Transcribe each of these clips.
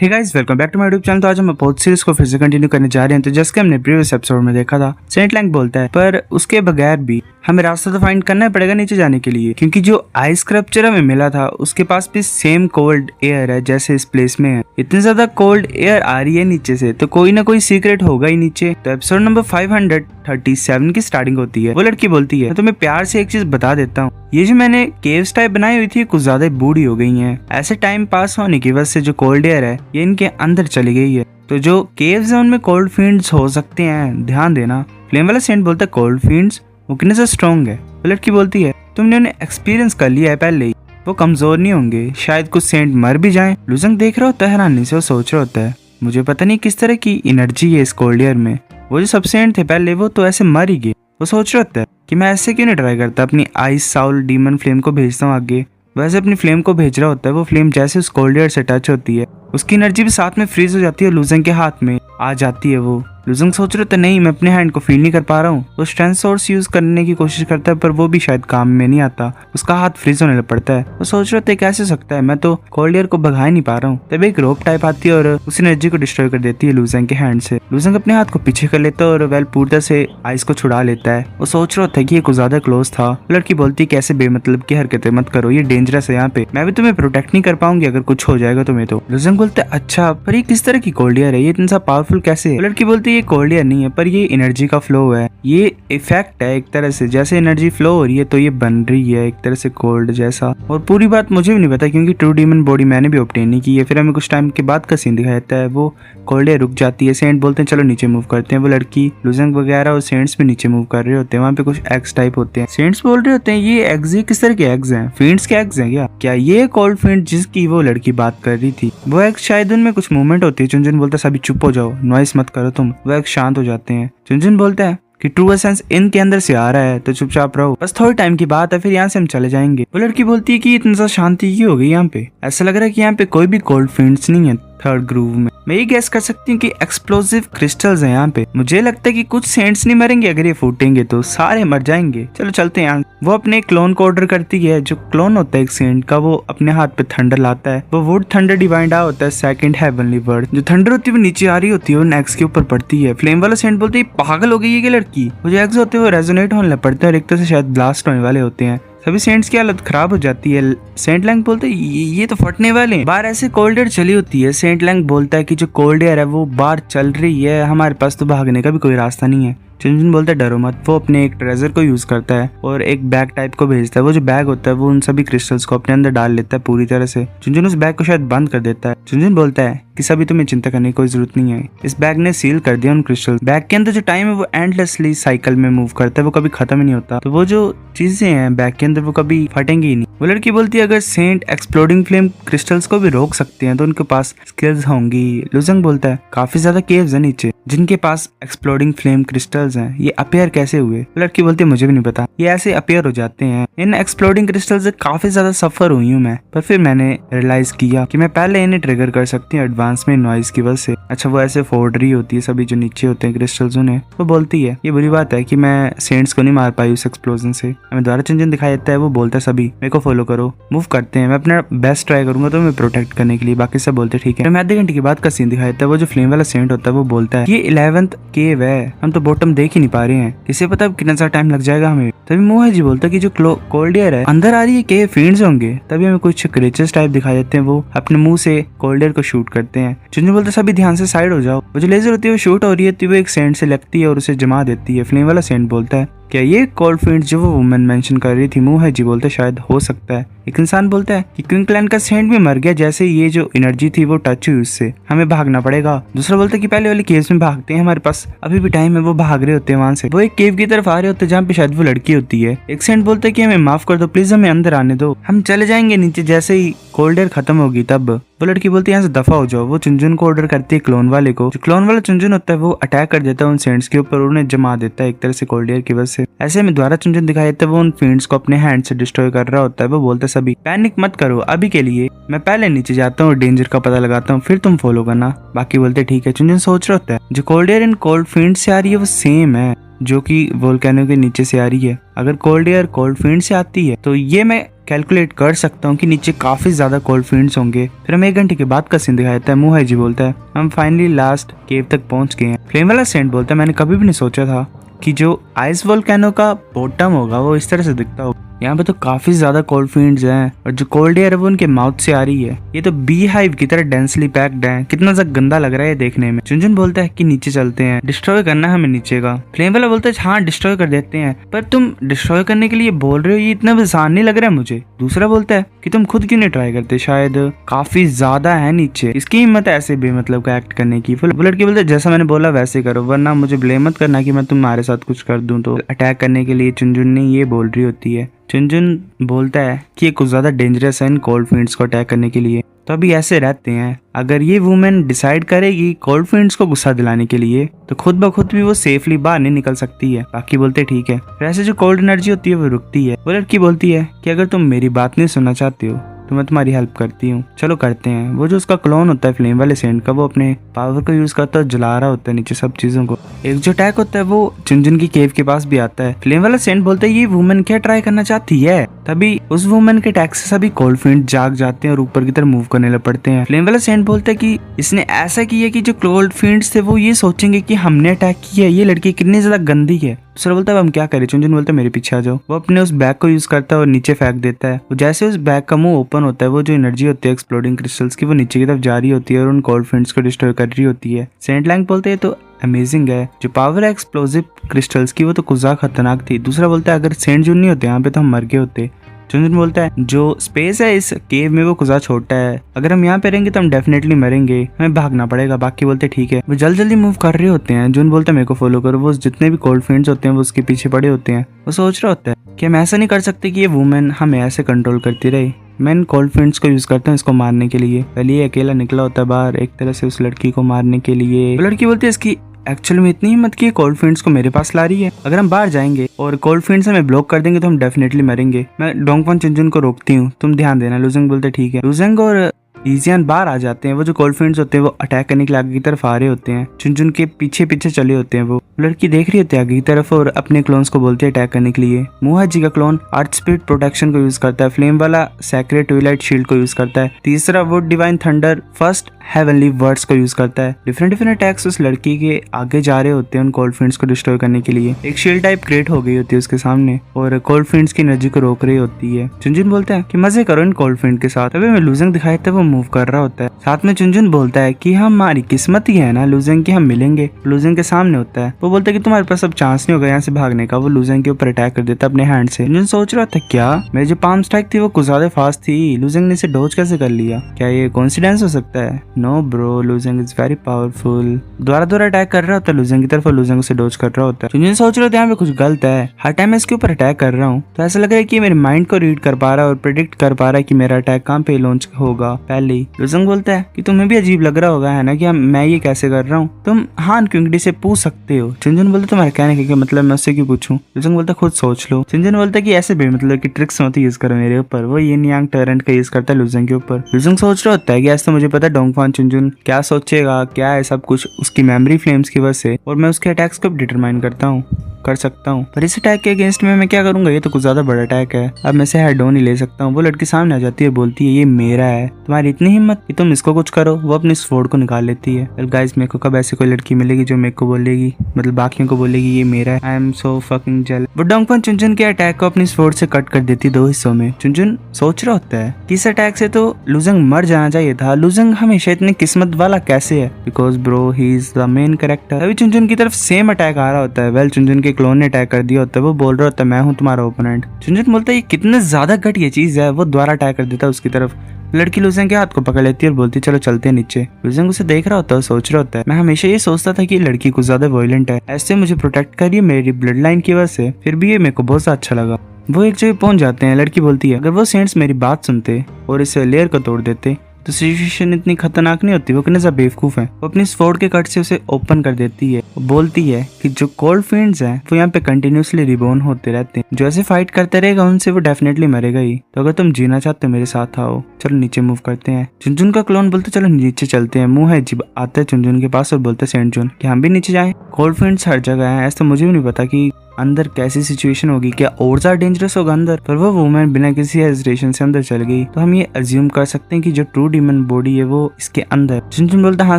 Hey guys, welcome back to my YouTube channel. तो आज हम बहुत सीरीज को फिर से कंटिन्यू करने जा रहे हैं। तो जैसे कि हमने प्रीवियस एपिसोड में देखा था, सेंट लैंग बोलता है पर उसके बगैर भी हमें रास्ता तो फाइंड करना पड़ेगा नीचे जाने के लिए, क्योंकि जो आइस स्क्रप्चर हमें मिला था उसके पास भी सेम कोल्ड एयर है जैसे इस प्लेस में है। इतनी ज्यादा कोल्ड एयर आ रही है नीचे से, तो कोई ना कोई सीक्रेट होगा ही नीचे। तो एपिसोड नंबर 537 की स्टार्टिंग होती है। वो लड़की बोलती है, तो मैं प्यार से एक चीज बता देता हूँ, ये जो मैंने केव्स टाइप बनाई हुई थी कुछ ज्यादा बूढ़ी हो गई हैं। ऐसे टाइम पास होने की वजह से जो कोल्ड एयर है ये इनके अंदर चली गई है। तो जो केव्स है उनमें कोल्ड फील्ड्स हो सकते हैं, ध्यान देना। फ्लेम वाला सेंट बोलता है कोल्ड फील्ड्स वो कितने से स्ट्रॉन्ग है। वो लड़की बोलती है, तुमने उन्हें एक्सपीरियंस कर लिया है पहले ही, वो कमजोर नहीं होंगे, शायद कुछ सेंट मर भी जाएं। लुजंग देख रहा होता है हैरानी से, वो सोच रहा होता है मुझे पता नहीं किस तरह की एनर्जी है इस कोल्ड एयर में। वो जो सब सेंट थे पहले वो तो ऐसे मर ही गए। वो सोच रहा होता है कि मैं ऐसे क्यों नहीं ट्राई करता, अपनी आइस साउल डीमन फ्लेम को भेजता हूँ आगे। वैसे अपनी फ्लेम को भेज रहा होता है, वो फ्लेम जैसे उस कोल्ड एयर से टच होती है उसकी एनर्जी भी साथ में फ्रीज हो जाती है और लुजंग के हाथ में आ जाती है। वो लुजंग सोच रहे थे नहीं मैं अपने हैंड को फील नहीं कर पा रहा हूँ। वो स्ट्रेंथ सोर्स यूज करने की कोशिश करता है पर वो भी शायद काम में नहीं आता, उसका हाथ फ्रीज होने लग पड़ता है। वो सोच रहे थे कैसे सकता है, मैं तो कोल्ड एयर को भगा नहीं पा रहा हूँ। तब एक रोप टाइप आती है और उस एनर्जी को डिस्ट्रॉय कर देती है लुजंग के हैंड से। लुजंग अपने हाथ को पीछे कर लेता है और वेल पूरी तरह से आइस को छुड़ा लेता है। वो सोच रहा था कि ये कुछ ज्यादा क्लोज था। लड़की बोलती है कैसे बेमतलब की हरकतें मत करो, ये डेंजरस है यहाँ पे, मैं भी तुम्हें प्रोटेक्ट नहीं कर पाऊंगी अगर कुछ हो जाएगा तुम्हें। तो लुजंग बोलते अच्छा पर ये किस तरह की कोल्ड एयर है, ये इतना पावरफुल कैसे है। लड़की बोलती है ये कोल्ड एयर नहीं है पर ये एनर्जी का फ्लो है, ये इफेक्ट है एक तरह से, जैसे एनर्जी फ्लो हो रही है तो ये बन रही है एक तरह से कोल्ड जैसा। और पूरी बात मुझे भी नहीं पता क्योंकि ट्रू डीमन बॉडी मैंने भी ऑब्टेन नहीं की है। फिर हमें कुछ टाइम के बाद का सीन दिखाया जाता है, वो कोल्ड एयर रुक जाती है। सेंट बोलते हैं चलो नीचे मूव करते हैं। वो लड़की लुजंग वगैरह और सेंट्स भी नीचे मूव कर रहे होते हैं। वहाँ पे कुछ एग्स टाइप होते हैं। सेंट्स बोल रहे होते हैं ये एग्स किस तरह के एग्स हैं, फींड्स के एग्स हैं क्या ये कोल्ड फींड जिसकी वो लड़की बात कर रही थी, वो एग्स शायद उनमें कुछ मूवमेंट होती है। चुनचुन बोलता है सभी चुप हो जाओ, नॉइस मत करो तुम। वो एग्स शांत हो जाते हैं। चुनचुन बोलता है कि ट्रू एसेंस इनके अंदर से आ रहा है तो चुपचाप रहो, बस थोड़े टाइम की बात है फिर यहाँ से हम चले जाएंगे। वो लड़की बोलती है कि इतना सा शांति क्यों हो गई यहाँ पे, ऐसा लग रहा है कि यहाँ पे कोई भी कोल्ड फील्ड्स नहीं है थर्ड ग्रूव में। मैं ये गैस कर सकती हूँ कि एक्सप्लोसिव क्रिस्टल्स हैं यहाँ पे। मुझे लगता है कि कुछ सेंट्स नहीं मरेंगे, अगर ये फूटेंगे तो सारे मर जाएंगे। चलो चलते हैं यहाँ। वो अपने क्लोन को ऑर्डर करती है। जो क्लोन होता है एक सेंट का, वो अपने हाथ पे थंडर लाता है। वो वुड थंडर डिवाइंड होता है सेकंड हेवनली वर्ड। जो थंडर होती है वो नीचे आ रही होती है और नेक्स्ट के ऊपर पड़ती है। फ्लेम वाला सेंट बोलते है पागल हो गई है कि लड़की। वो जो एग्स होते हैं वो रेजोनेट होने लग पड़ते हैं और एक तरह से शायद ब्लास्ट होने वाले होते हैं। सभी सेंट्स की हालत खराब हो जाती है। सेंट लैंग बोलते हैं ये तो फटने वाले हैं। बाहर ऐसे कोल्ड एयर चली होती है। सेंट लैंग बोलता है कि जो कोल्ड एयर है वो बाहर चल रही है, हमारे पास तो भागने का भी कोई रास्ता नहीं है। चुनचुन बोलता है डरो मत। वो अपने एक ट्रेजर को यूज करता है और एक बैग टाइप को भेजता है। वो जो बैग होता है वो उन सभी क्रिस्टल्स को अपने अंदर डाल लेता है पूरी तरह से। चुनचुन उस बैग को शायद बंद कर देता है। चुनचुन बोलता है कि सभी तुम्हें चिंता करने की कोई जरूरत नहीं है, इस बैग ने सील कर दिया उन क्रिस्टल। बैग के अंदर जो टाइम है वो एंडलेसली साइकिल में मूव करता है, वो कभी खत्म ही नहीं होता। तो वो जो चीजें हैं बैग के अंदर वो कभी फटेंगी ही नहीं। वो लड़की बोलती है अगर सेंट एक्सप्लोडिंग फ्लेम क्रिस्टल्स को भी रोक सकते हैं तो उनके पास स्किल्स होंगी। लुजंग बोलता है काफी ज्यादा केव्स है नीचे जिनके पास एक्सप्लोडिंग फ्लेम क्रिस्टल्स हैं, ये अपेयर कैसे हुए। लड़की बोलती है मुझे भी नहीं पता, ये ऐसे अपेयर हो जाते हैं। इन एक्सप्लोडिंग क्रिस्टल से काफी ज्यादा सफर हुई हूँ मैं, पर फिर मैंने रियलाइज किया कि मैं पहले इन्हें ट्रिगर कर सकती हूँ एडवांस में नॉइज की वजह से। अच्छा वो ऐसे फोड़ रही होती है सभी जो नीचे होते हैं क्रिस्टल्स उन्हें। वो बोलती है ये बुरी बात है कि मैं सेंट्स को नहीं मार पाई उस एक्सप्लोजन से। हमें द्वारा चुनचुन दिखाई देता है। वो बोलता है सभी मेरे को फॉलो करो, मूव करते हैं, मैं अपना बेस्ट ट्राई करूंगा तो मैं प्रोटेक्ट करने के लिए। बाकी सब बोलते ठीक है। मैं आधे घंटे के बाद का सीन दिखाई देता है। वो जो फ्लेम वाला सेंट होता है वो बोलता है ये 11th केव है, हम तो बॉटम देख ही नहीं पा रहे हैं, किसे पता कितना सा टाइम लग जाएगा हमें। तभी मोहा जी बोलता है कि जो कोल्ड एयर है अंदर आ रही है केव फील्ड्स होंगे। तभी हमें कुछ क्रीचर्स टाइप दिखाई देते हैं, वो अपने मुंह से कोल्ड एयर को शूट करते हैं। चुनचुन बोलते सभी ध्यान से साइड हो जाओ। वो जो लेजर होती है वो शूट हो रही है, वो एक सेंट से लगती है और उसे जमा देती है। फ्लेम वाला सेंट बोलता है क्या ये कोल्ड फील्ड जो वो वुमन मेंशन कर रही थी। मुंह है जी बोलते शायद हो सकता है। एक इंसान बोलता है कि क्वीन क्लैन का सेंट भी मर गया, जैसे ये जो एनर्जी थी वो टच हुई उससे, हमें भागना पड़ेगा। दूसरा बोलता है कि पहले वाले केव्स में भागते हैं, हमारे पास अभी भी टाइम है। वो भाग रहे होते हैं वहां से। वो एक केव की तरफ आ रहे होते हैं जहाँ पे शायद वो लड़की होती है। एक सेंट बोलता है कि हमें माफ कर दो प्लीज, हमें अंदर आने दो, हम चले जाएंगे नीचे जैसे ही कोल्ड एयर खत्म होगी तब। वो लड़की बोलती है यहाँ से दफा हो जाओ। वो चुनचुन को ऑर्डर करती है क्लोन वाले को। जो क्लोन वाला चुनचुन होता है वो अटैक कर देता है उन सेंट्स के ऊपर, उन्हें जमा देता है एक तरह से कोल्ड एयर की वजह से। ऐसे में द्वारा चुनचुन दिखाई देता है वो उन फील्ड्स को अपने हैंड से डिस्ट्रॉय कर रहा होता है। वो बोलता है सभी पैनिक मत करो, अभी के लिए मैं पहले नीचे जाता हूँ, डेंजर का पता लगाता हूँ, फिर तुम फॉलो करना। बाकी बोलते ठीक है। चुनचुन सोच रहा होता है जो cold air in cold field से आ रही है वो सेम है जो कि वोल्केनो के नीचे से आ रही है। अगर कोल्ड एयर कोल्ड फील्ड से आती है तो ये मैं कैलकुलेट कर सकता हूँ कि नीचे काफी ज्यादा कोल्ड फील्ड्स होंगे। फिर हम 1 घंटे के बाद का सीन दिखाया जाता है। मुहाई जी बोलता है हम फाइनली लास्ट केव तक पहुंच गए हैं। फ्लेम वाला सेंट बोलता है मैंने कभी भी नहीं सोचा था कि जो आइस वोल्केनो का बॉटम होगा वो इस तरह से दिखता होगा। यहाँ पे तो काफी ज्यादा कोल्ड फील्ड्स हैं और जो कोल्ड एयर है वो उनके माउथ से आ रही है। ये तो बी हाइव की तरह डेंसली पैक्ड है। कितना सा गंदा लग रहा है देखने में। चुनचुन बोलता है कि नीचे चलते हैं, डिस्ट्रॉय करना है हमें नीचे का। फ्लेम वाला बोलता है हाँ डिस्ट्रॉय कर देते हैं, पर तुम डिस्ट्रॉय करने के लिए बोल रहे हो, ये इतना आसान नहीं लग रहा है मुझे। दूसरा बोलता है कि तुम खुद क्यों नहीं ट्राई करते, शायद काफी ज्यादा है नीचे, इसकी हिम्मत है ऐसे बेमतलब का एक्ट करने की। वो लड़की बोलते है जैसा मैंने बोला वैसे करो, वरना मुझे ब्लेम मत करना कि मैं तुम्हारे साथ कुछ कर दूं। तो अटैक करने के लिए चुनचुन ने ये बोल रही होती है। चुनचुन बोलता है कि ये कुछ ज्यादा डेंजरस है इन कोल्ड फील्ड्स को अटैक करने के लिए, तो अभी ऐसे रहते हैं। अगर ये वुमेन डिसाइड करेगी कोल्ड फील्ड्स को गुस्सा दिलाने के लिए तो खुद ब खुद भी वो सेफली बाहर नहीं निकल सकती है। बाकी बोलते ठीक है। वैसे जो कोल्ड एनर्जी होती है वो रुकती है। वो लड़की बोलती है कि अगर तुम मेरी बात नहीं सुनना चाहती हो तो मैं तुम्हारी हेल्प करती हूँ, चलो करते हैं। वो जो उसका क्लोन होता है फ्लेम वाले सेंट का, वो अपने पावर को यूज करता है, जला रहा होता है नीचे सब चीजों को। एक जो अटैक होता है वो चुनचुन की केव के पास भी आता है। फ्लेम वाला सेंट बोलता है ये वुमेन क्या ट्राई करना चाहती है। तभी उस वुमेन के अटैक से सभी कोल्ड फील्ड जाग जाते हैं और ऊपर की तरफ मूव करने लग पड़ते हैं। फ्लेम वाला सेंट बोलता है कि इसने ऐसा किया कि जो कोल्ड फील्ड्स थे वो ये सोचेंगे कि हमने अटैक किया, ये लड़की कितनी ज्यादा गंदी है। दूसरा बोलता है हम क्या करें। चुनचुन बोलता है मेरे पीछे आ जाओ। वो अपने उस बैग को यूज करता है और नीचे फेंक देता है। वो जैसे उस बैग का मुंह ओपन होता है, वो जो एनर्जी होती है एक्सप्लोडिंग क्रिस्टल्स की वो नीचे की तरफ जा रही होती है और उन कोल्ड फील्ड्स को डिस्ट्रॉय कर रही होती है। सेंट लैंग बोलते हैं तो अमेजिंग है, जो पावर है एक्सप्लोसिव क्रिस्टल्स की वो तो कुछ ज्यादा खतरनाक थी। दूसरा बोलता है अगर सेंट जून नहीं होते यहाँ पे तो हम मर गए होते। चुनचुन बोलता है जो स्पेस है इस केव में वो कुछ छोटा है, अगर हम यहाँ पे रहेंगे तो हम डेफिनेटली मरेंगे, हमें भागना पड़ेगा। बाकी बोलते ठीक है। वो जल्दी जल्दी मूव कर रहे होते हैं। जून बोलता है मेरे को फॉलो करो। वो जितने भी कोल्ड फील्ड्स होते हैं वो उसके पीछे पड़े होते हैं। वो सोच रहा होता है कि हम ऐसा नहीं कर सकते कि ये वुमेन हमें ऐसे कंट्रोल करती रहे। मैं इन कोल्ड फील्ड्स को यूज करता हूँ इसको मारने के लिए। पहले ये अकेला निकला होता है बाहर एक तरह से उस लड़की को मारने के लिए। वो लड़की बोलती है इसकी एक्चुअली में इतनी हिम्मत की कोल्ड फील्ड्स को मेरे पास ला रही है। अगर हम बाहर जाएंगे और कोल्ड फील्ड्स हमें ब्लॉक कर देंगे तो हम डेफिनेटली मरेंगे। मैं डोंगफन चुनचुन को रोकती हूँ, तुम ध्यान देना। लुजेंग बोलते ठीक है। लुजेंग और इजियान बाहर आ जाते हैं। वो जो कोल्ड फील्ड्स होते हैं वो अटैक करने के लिए आगे की तरफ आ रहे होते हैं। चुनचुन के पीछे पीछे चले होते हैं। वो लड़की देख रही होती है आगे की तरफ और अपने क्लोन्स को बोलती है अटैक करने के लिए। मुहा जी का क्लोन अर्थ स्पिरिट प्रोटेक्शन को यूज करता है। फ्लेम वाला सैक्रेड ट्विलाइट शील्ड को यूज करता है। तीसरा would divine thunder first heavenly words को यूज करता है। डिफरेंट अटैक्स उस लड़की के आगे जा रहे होते हैं उन कोल्ड फील्ड्स को डिस्ट्रॉय करने के लिए। एक शील्ड टाइप क्रिएट हो गई होती है उसके सामने और कोल्ड फील्ड्स की एनर्जी को रोक रही होती है। चुनचुन बोलता है कि मजे करो इन कोल्ड फील्ड के साथ। अभी मैं लुजेंग दिखाई था वो मूव कर रहा होता है। साथ में चुनचुन बोलता है कि हमारी किस्मत ही है ना लुजेंग की, हम मिलेंगे। लुजेंग के सामने होता है। वो बोलता है कि तुम्हारे पास अब चांस नहीं होगा यहाँ से भागने का। वो लुजेंग के ऊपर अटैक कर देता है अपने हैंड से। चुनचुन सोच रहा था क्या मेरी जो पाम स्ट्राइक थी वो कुछ ज्यादा फास्ट थी, लुजेंग ने इसे डॉज कैसे कर लिया, क्या ये कोइंसिडेंस हो सकता है? No bro, Lujeng is very powerful. दोबारा अटैक कर रहा होता है लुजेंग की तरफ और लुजेंग उसे डॉज कर रहा होता है। चुनचुन सोच रहा था यहाँ पे कुछ गलत है, हर टाइम मैं इसके ऊपर अटैक कर रहा हूँ तो ऐसा लग रहा है कि मेरे माइंड को रीड कर पा रहा है और प्रेडिक्ट कर पा रहा है कि मेरा अटैक कहाँ पे लॉन्च होगा पहले ही। लुजेंग बोलता है कि तुम्हें भी अजीब लग रहा होगा है ना कि मैं ये कैसे कर रहा हूँ, तुम हान क्योंकि से पूछ सकते हो। चुनचुन बोलता तुम्हारे कहने का मतलब मैं उससे क्यों पूछूं। लुजेंग बोलता खुद सोच लो। चुनचुन बोलता कि ऐसे बेमतलब की ट्रिक्स मत यूज करो मेरे ऊपर। वो ये नियांग टोरेंट का यूज करता है लुजेंग के ऊपर। लुजेंग सोच रहा होता है कि ऐसा तो मुझे पता है डोंगफान चुनचुन क्या सोचेगा, क्या है सब कुछ उसकी मेमोरी फ्लेम्स की वजह से, और मैं उसके अटैक्स को डिटरमाइन कर सकता हूँ। पर इस अटैक के अगेंस्ट में मैं क्या करूंगा, ये तो कुछ ज्यादा बड़ा अटैक है, अब मैं से हेड ऑन ही ले सकता हूँ। वो लड़की सामने आ जाती है, बोलती है ये मेरा है, तुम्हारी इतनी हिम्मत कि तुम इसको कुछ करो। वो अपनी स्वॉर्ड को निकाल लेती है। वेल गाइस, मेरे को कब ऐसी कोई लड़की मिलेगी जो मेरे को बोलेगी, मतलब बाकियों को बोलेगी ये मेरा है। I am so fucking jealous. वो डोंगफन चुनचुन के अटैक को अपनी स्वॉर्ड से कट कर देती 2 हिस्सों में। चुनचुन सोच रहा होता है कि इस अटैक से तो लुजेंग मर जाना चाहिए था, लुजेंग हमेशा इतनी किस्मत वाला कैसे है, because bro he is the main character. अभी चुनचुन की तरफ सेम अटैक आ रहा होता है। वेल चुनचुन के क्लोन ने अटैक कर दिया होता है। वो बोल रहा होता है मैं हूँ तुम्हारा ओपोनेंट। चुनचुन बोलता है ये कितने ज्यादा घटिया चीज है। वो दोबारा अटैक कर देता है उसकी तरफ। लड़की लुजेंग के हाथ को पकड़ लेती है और बोलती चलो चलते हैं नीचे। लुजेंग उसे देख रहा होता है, सोच रहा होता है मैं हमेशा ये सोचता था कि लड़की कुछ ज्यादा वायलेंट है, ऐसे मुझे प्रोटेक्ट करिए मेरी ब्लड लाइन की वजह से। फिर भी ये मेरे को बहुत अच्छा लगा। वो एक जगह पहुंच जाते हैं। लड़की बोलती है अगर वो सेंट्स मेरी बात सुनते और इस लेयर को तोड़ देते तो सिचुएशन इतनी खतरनाक नहीं होती। वो कितना सा बेवकूफ है, वो अपनी स्वॉर्ड के कट से उसे ओपन कर देती है। वो बोलती है कि जो कोल्ड फिएंड्स हैं वो यहाँ पे कंटिन्यूसली रिबॉर्न होते रहते हैं, जो ऐसे फाइट करते रहेगा उनसे वो डेफिनेटली मरेगा ही। तो अगर तुम जीना चाहते हो मेरे साथ आओ, चलो नीचे मूव करते हैं। चुनचुन का क्लोन बोलते चलो नीचे चलते हैं। मुंह है जीब आता है चुनचुन के पास और बोलते सेंट जून कि हम भी नीचे जाएं। कोल्ड फिएंड्स हर जगह है, ऐसा तो मुझे भी नहीं पता कि अंदर कैसी सिचुएशन होगी, क्या और ज्यादा डेंजरस होगा अंदर। पर वो वुमेन बिना किसी हेजिटेशन से अंदर चल गई, तो हम ये अज्यूम कर सकते हैं कि जो ट्रू डीमन बॉडी है वो इसके अंदर। चुनचुन बोलता हाँ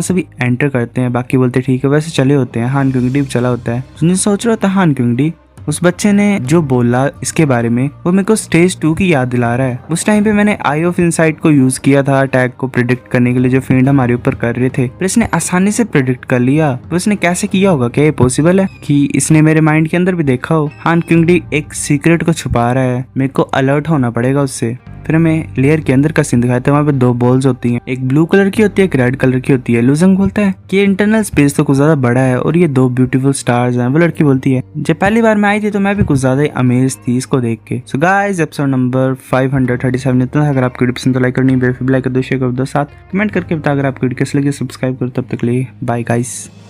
सभी एंटर करते हैं, बाकी बोलते ठीक है। वैसे चले होते हैं, हान क्योंकि चला होता है। चुनचुन सोच रहा था हान क्योंकि उस बच्चे ने जो बोला इसके बारे में वो मेरे को स्टेज 2 की याद दिला रहा है। उस टाइम पे मैंने आई ऑफ इनसाइट को यूज किया था अटैक को प्रिडिक्ट करने के लिए, जो फिएंड हमारे ऊपर कर रहे थे, पर इसने आसानी से प्रिडिक्ट कर लिया। तो इसने कैसे किया होगा? क्या ये पॉसिबल है कि इसने मेरे माइंड के अंदर भी देखा हो? हान क्योंकि एक सीक्रेट को छुपा रहा है, मेरे को अलर्ट होना पड़ेगा उससे। फिर हमें लेयर के अंदर का सीन दिखाते हैं। वहाँ पे 2 बॉल्स होती हैं, एक ब्लू कलर की होती है, एक रेड कलर की होती है। लुजंग बोलता है कि ये इंटरनल स्पेस तो कुछ ज्यादा बड़ा है और ये 2 ब्यूटीफुल स्टार्स हैं। वो लड़की बोलती है जब पहली बार मैं आई थी तो मैं भी कुछ ज्यादा ही अमेज थी इसको देख के। सो गाइस एपिसोड नंबर 537 इतना। अगर आपकी वीडियो पसंद तो लाइक करनी, लाइक कर दो, शेयर कर दो, साथ कमेंट करके बता। अगर आपकी वीडियो कैसी लगी सब्सक्राइब करो। तब तक लिए बाय गाइस।